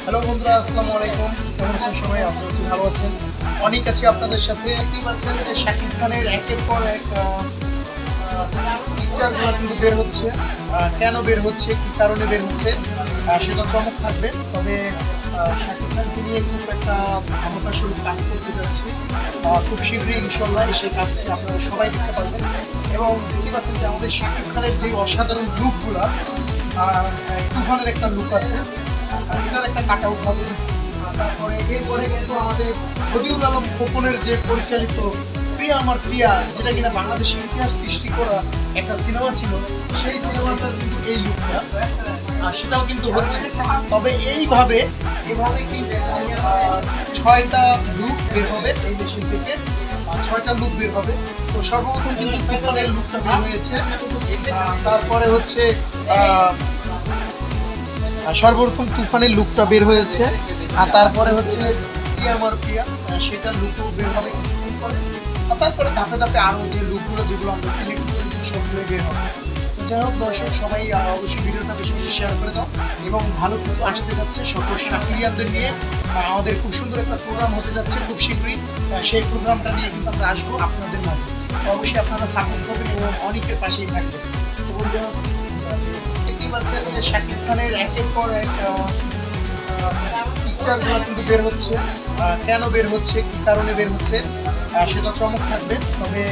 Hello বন্ধুরা, আসসালামু আলাইকুম। কেমন আছেন সবাই? আপনারা ভালো আছেন? অনেক আছে আপনাদের সাথে। দেখতেই পাচ্ছেন যে শাকিব খানের একের পর এক পিকচারগুলো কিন্তু বের হচ্ছে। কেন বের হচ্ছে, কি কারণে বের হচ্ছে, সেটা চমক থাকবে। তবে শাকিব খানকে নিয়ে খুব একটা ধামাকা স্বরূপ কাজ করতে যাচ্ছি। খুব শীঘ্রই ইনশাল্লাহ সেই কাজটি আপনারা সবাই দেখতে পারবেন। এবং দেখতে পাচ্ছেন যে আমাদের শাকিব খানের যে অসাধারণ লুকগুলা, তুফানের একটা লুক আছে, এটার একটা কাট আউট হবে। তারপরে এরপরে কিন্তু আমাদের বদিউল আলম খোকনের যে পরিচালিত প্রিয়া আমার প্রিয়া, যেটা কিনা বাংলাদেশে ইতিহাস সৃষ্টি করা একটা সিনেমা ছিল, সেই সিনেমাটার কিন্তু এই লুকটা সেটাও কিন্তু হচ্ছে। তবে এভাবে কিন্তু 6টা লুক বের হবে এই মেশিন থেকে। 6টা লুক বের হবে। তো সর্বপ্রথম কিন্তু তুফানের লুকটা বের হয়েছে। তারপরে হচ্ছে সর্বপ্রথম তুফানের লুকটা বের হয়েছে। আর তারপরে হচ্ছে প্রিয়া আমার প্রিয়া, সেটার লুকও বের হবে কিছুক্ষণ পরে। আর তারপরে ধাপে ধাপে আরও যে লুকগুলো যেগুলো আমরা সিলেক্ট করেছি সবগুলো বের হবে। তো যাই হোক দর্শক, সবাই অবশ্যই ভিডিওটা বেশি বেশি শেয়ার করে দাও। এবং ভালো কিছু আসতে যাচ্ছে সকল শাকিরিয়ানদের নিয়ে। আমাদের খুব সুন্দর একটা প্রোগ্রাম হতে যাচ্ছে খুব শীঘ্রই। সেই প্রোগ্রামটা নিয়ে কিন্তু আমরা আসবো আপনাদের মাঝে। তো অবশ্যই আপনারা সাপোর্ট করবেন এবং অনেকের পাশেই থাকবেন। তো বন্ধুরা, দেখতেই পাচ্ছেন যে শাকিব খানের একের পর এক পিকচারগুলো কিন্তু বের হচ্ছে। কেন বের হচ্ছে, কি কারণে বের হচ্ছে, সেটা চমক থাকবে। তবে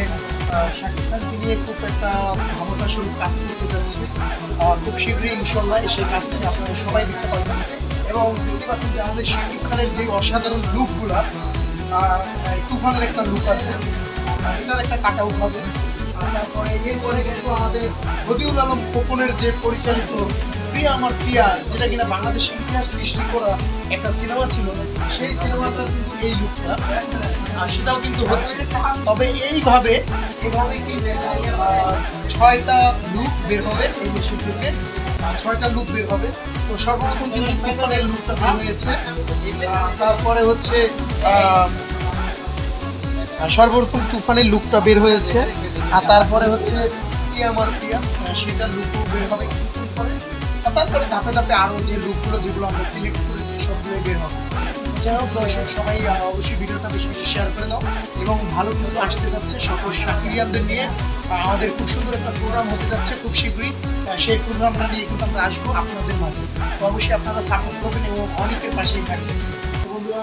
শাকিব খানকে নিয়ে খুব একটা ধামাকা স্বরূপ কাজ করতে যাচ্ছি। খুব শীঘ্রই ইনশাল্লাহ সেই কাজটি আপনারা সবাই দেখতে পারবেন। এবং দেখতে পাচ্ছেন যে আমাদের শাকিব খানের যে অসাধারণ লুকগুলা, তুফানের একটা লুক আছে, এটার একটা কাট আউট হবে। তারপরে এরপরে কিন্তু আমাদের বদিউল আলম খোকনের যে পরিচালিত প্রিয়া আমার প্রিয়া, যেটা কিনা বাংলাদেশে ইতিহাস সৃষ্টি করা একটা সিনেমা ছিল, সেই সিনেমাটার কিন্তু এই লুকটা সেটাও কিন্তু হচ্ছে। তবে এইভাবে কিন্তু 6টা লুক বের হবে এই মেশিন থেকে। 6টা লুক বের হবে। তো সর্বপ্রথম কিন্তু তুফানের লুকটা বের হয়েছে। তারপরে হচ্ছে সর্বপ্রথম তুফানের লুকটা বের হয়েছে। আর তারপরে হচ্ছে প্রিয়া আমার প্রিয়া, সেটার লুকও বের হবে কিছুক্ষণ পরে। আর তারপরে ধাপে ধাপে আরও যে লুকগুলো যেগুলো আমরা সিলেক্ট করেছি সবগুলোই বের হবে। যাই হোক দর্শক, সবাই অবশ্যই ভিডিওটা বেশি বেশি শেয়ার করে দাও। এবং ভালো কিছু আসতে যাচ্ছে সকল শাকিরিয়ানদের নিয়ে। আমাদের খুব সুন্দর একটা প্রোগ্রাম হতে যাচ্ছে খুব শীঘ্রই। সেই প্রোগ্রামটা নিয়ে কিন্তু আমরা আসবো আপনাদের মাঝে। তো অবশ্যই আপনারা সাপোর্ট করবেন এবং অনেকের পাশেই থাকবেন। তো বন্ধুরা,